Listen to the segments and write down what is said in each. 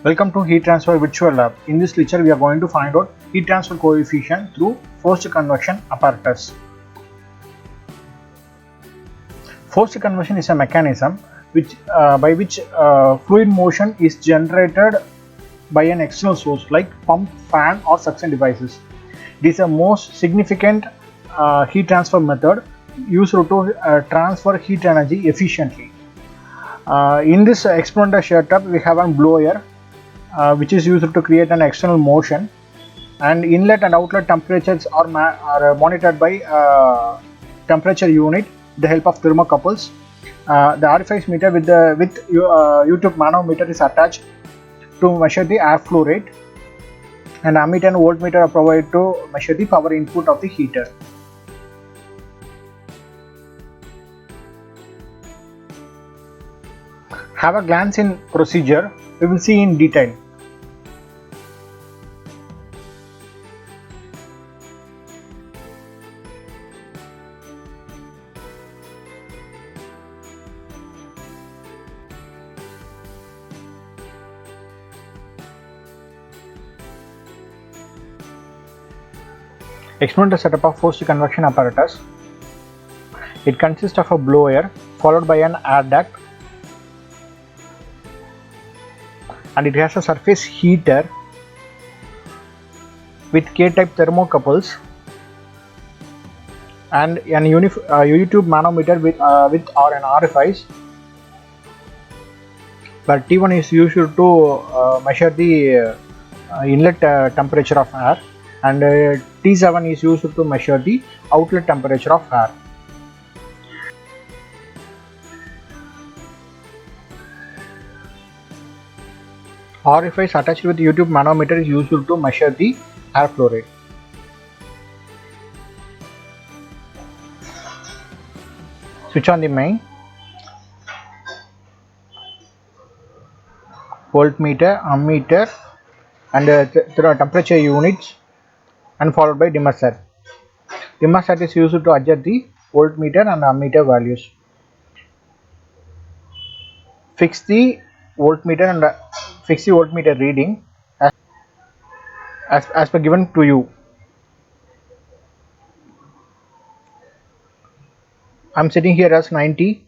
Welcome to Heat Transfer Virtual Lab. In this lecture, we are going to find out heat transfer coefficient through forced convection apparatus. Forced convection is a mechanism by which fluid motion is generated by an external source like pump, fan, or suction devices. It is a most significant heat transfer method used to transfer heat energy efficiently. In this experimental setup, we have a blower which is used to create an external motion, and inlet and outlet temperatures are monitored by temperature unit with the help of thermocouples. The RFIS meter with U-tube manometer is attached to measure the airflow rate, and ammeter and voltmeter are provided to measure the power input of the heater. Have a glance in procedure. We will see in detail. Experimental setup of forced convection apparatus. It consists of a blower followed by an air duct, and it has a surface heater with K-type thermocouples and an U-tube manometer with or an RFIs, where T1 is used to measure the inlet temperature of air, and T7 is used to measure the outlet temperature of air. RFIs attached with U-tube manometer is used to measure the airflow rate. Switch on the main. Voltmeter, ammeter, and temperature units, and followed by dimmer set. Dimmer set is used to adjust the voltmeter and ammeter values. Fix the voltmeter reading as per given to you. I am sitting here as 90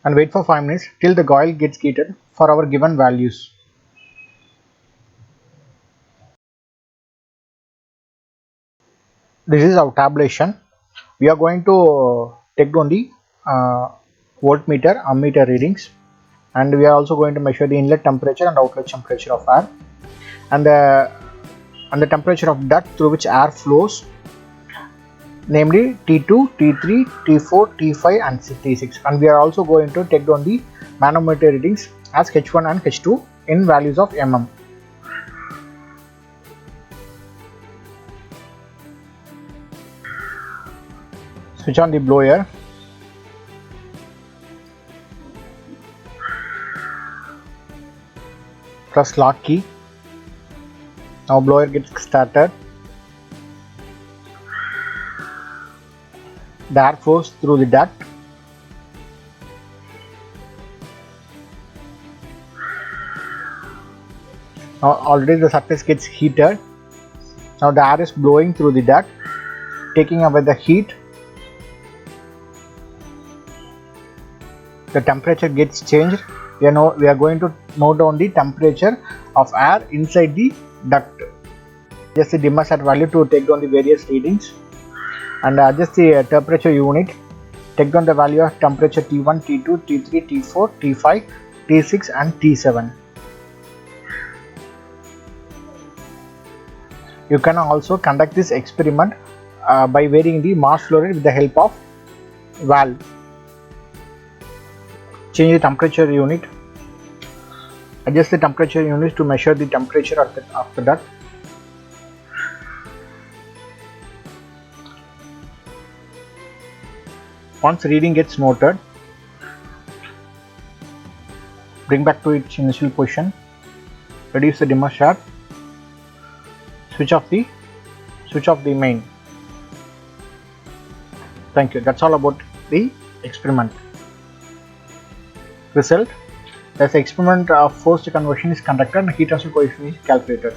and wait for 5 minutes till the coil gets heated for our given values. This is our tabulation. We are going to take down the voltmeter, ammeter readings, and we are also going to measure the inlet temperature and outlet temperature of air, and the temperature of duct through which air flows, namely T2, T3, T4, T5 and T6, and we are also going to take down the manometer readings as H1 and H2 in values of mm. Switch on the blower. Press lock key. Now blower gets started. The air flows through the duct. Now already the surface gets heated. Now the air is blowing through the duct, taking away the heat. The temperature gets changed. We are going to note down the temperature of air inside the duct. Just the dimmer set value to take down the various readings, and adjust the temperature unit. Take down the value of temperature T1, T2, T3, T4, T5, T6 and T7. You can also conduct this experiment by varying the mass flow rate with the help of valve. Change the temperature unit. Adjust the temperature units to measure the temperature of the duct. Once reading gets noted, bring back to its initial position. Reduce the dimmer shaft. Switch off the main. Thank you. That's all about the experiment. Result: Thus, the experiment of forced convection is conducted and heat transfer coefficient is calculated.